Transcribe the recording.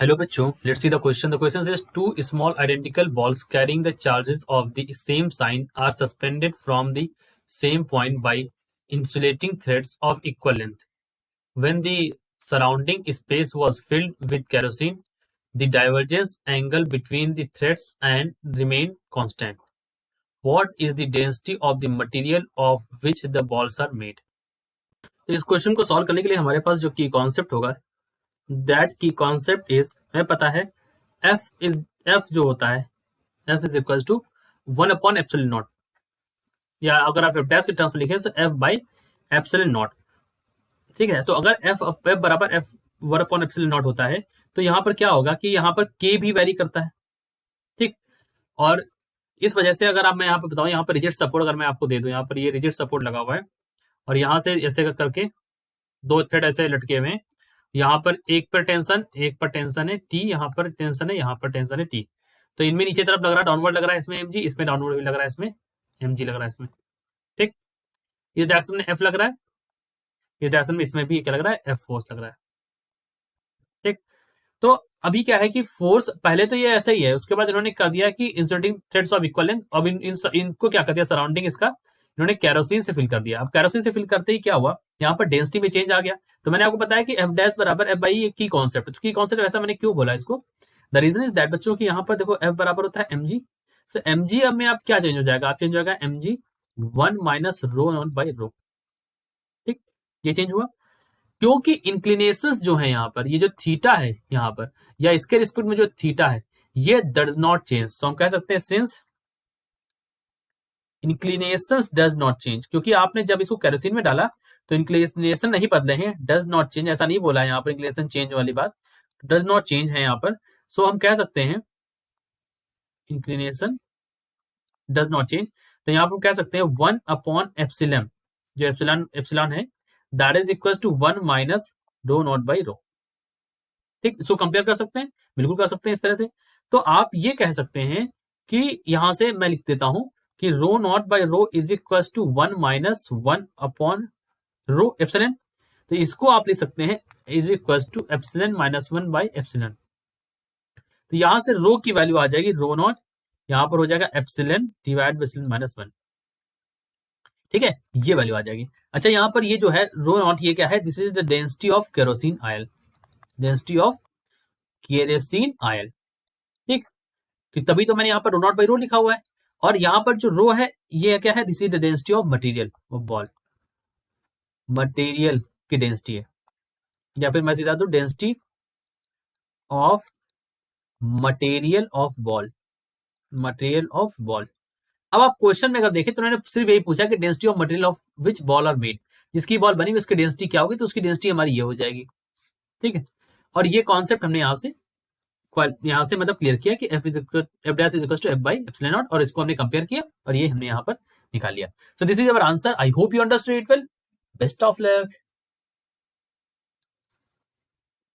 Hello बच्चों, let's see the question. The question says two small identical balls carrying the charges of the same sign are suspended from the same point by insulating threads of equal length. When the surrounding space was filled with kerosene, the divergence angle between the threads and remained constant. What is the density of the material of which the balls are made? तो इस question को solve करने के लिए हमारे पास जो की concept होगा, दैट की कॉन्सेप्ट इज, हमें पता है एफ जो होता है, एफ इज इक्वल टू 1/एप्सिलॉन नॉट, या अगर आप एफ डैश के टर्म्स में लिखें तो एफ बाई एप्सिलॉन नॉट। ठीक है, तो अगर एफ बराबर एफ 1/एप्सिलॉन नॉट होता है तो यहाँ पर क्या होगा कि यहाँ पर के भी वेरी करता है। ठीक, और इस वजह से अगर आप, मैं यहाँ पर बताऊँ, यहाँ पर रिजिड सपोर्ट अगर मैं आपको दे दूँ, यहाँ पर ये रिजिड सपोर्ट लगा हुआ है और यहाँ से ऐसे करके दो थ्रेड ऐसे लटके हुए हैं, यहाँ पर एक पर टेंशन है टी, यहाँ पर टेंशन है, यहाँ पर टेंशन है टी, तो इनमें नीचे तरफ लग रहा है डाउनवर्ड लग रहा है इसमें एमजी, इसमें डाउनवर्ड लग रहा है, इसमें एमजी लग रहा है इसमें। ठीक, इस डायरेक्शन में एफ लग रहा है, इस डायरेक्शन में इसमें भी क्या लग रहा है, एफ फोर्स लग रहा है। ठीक, तो अभी क्या है कि फोर्स पहले तो ये ऐसा ही है, उसके बाद इन्होंने कर दिया कि insulating threads of equal length, अब इनको क्या कर दिया, सराउंडिंग इसका इन्होंने कैरोसिन से फिल कर दिया। अब कैरोसिन से फिल करते ही क्या हुआ, यहाँ पर डेंसिटी में चेंज आ गया। तो मैंने आपको बताया कि एफ डैश बराबर एफ बाई की कॉन्सेप्ट, तो की कॉन्सेप्ट ऐसा मैंने क्यों बोला इसको, द रीजन इज दैट बच्चों की यहाँ पर देखो एफ बराबर होता है एमजी, सो एमजी अब में आप क्या चेंज हो जाएगा, आप चेंज हो जाएगा MG 1 minus rho not by rho. ठीक, ये चेंज हुआ क्योंकि इंक्लिनेशंस जो है यहाँ पर, ये जो थीटा है यहाँ पर, या इसके रिस्पेक्ट में जो थीटा है, ये डज नॉट चेंज। सो हम कह सकते हैं since inclinations does not change, क्योंकि आपने जब इसको केरोसिन में डाला तो इंक्लिनेशन नहीं बदले हैं, डज नॉट चेंज ऐसा नहीं बोला है यहाँ पर, इंक्लिनेशन चेंज वाली बात डज नॉट चेंज है यहाँ पर। सो हम कह सकते हैं इंक्लिनेशन डज नॉट चेंज, तो यहाँ पर कह सकते हैं 1/एप्सिलॉन, जो एप्सिलॉन है, that is equal to 1 minus rho not by rho. ठीक, इसको कंपेयर कर सकते हैं, बिल्कुल कर सकते हैं इस तरह से। तो आप ये कह सकते हैं कि यहां से मैं लिख देता हूं कि rho not by rho is equal to 1 minus 1/रो एप्सिलॉन, तो इसको आप लिख सकते हैं is equal to epsilon minus 1 by epsilon. तो यहां से रो की वैल्यू आ जाएगी रो नॉट, यहां पर हो जाएगा epsilon divide by epsilon minus 1। ठीक है, ये वैल्यू आ जाएगी। अच्छा, यहाँ पर ये जो है रो नॉट, ये क्या है, this is the density of kerosene oil, density of kerosene oil. ठीक, कि तभी तो मैंने यहाँ पर रो नॉट बाई रो लिखा हुआ है, और यहाँ पर जो रो है ये क्या है, this is the density of material of ball, material की डेंसिटी है, या फिर मैं सीधा दूं density of material of ball, material of ball. अब आप क्वेश्चन में अगर देखें तो उन्होंने सिर्फ यही पूछा कि density of material of which ball are made, जिसकी बॉल बनी हुई उसकी डेंसिटी क्या होगी, तो उसकी डेंसिटी हमारी ये हो जाएगी। ठीक है, और ये कॉन्सेप्ट हमने यहाँ से मतलब क्लियर किया कि f dash is equal to f by epsilon not, और इसको हमने कंपेयर किया और ये हमने यहाँ पर निकाल लिया। So this is our answer. I hope you understood it well. Best of luck.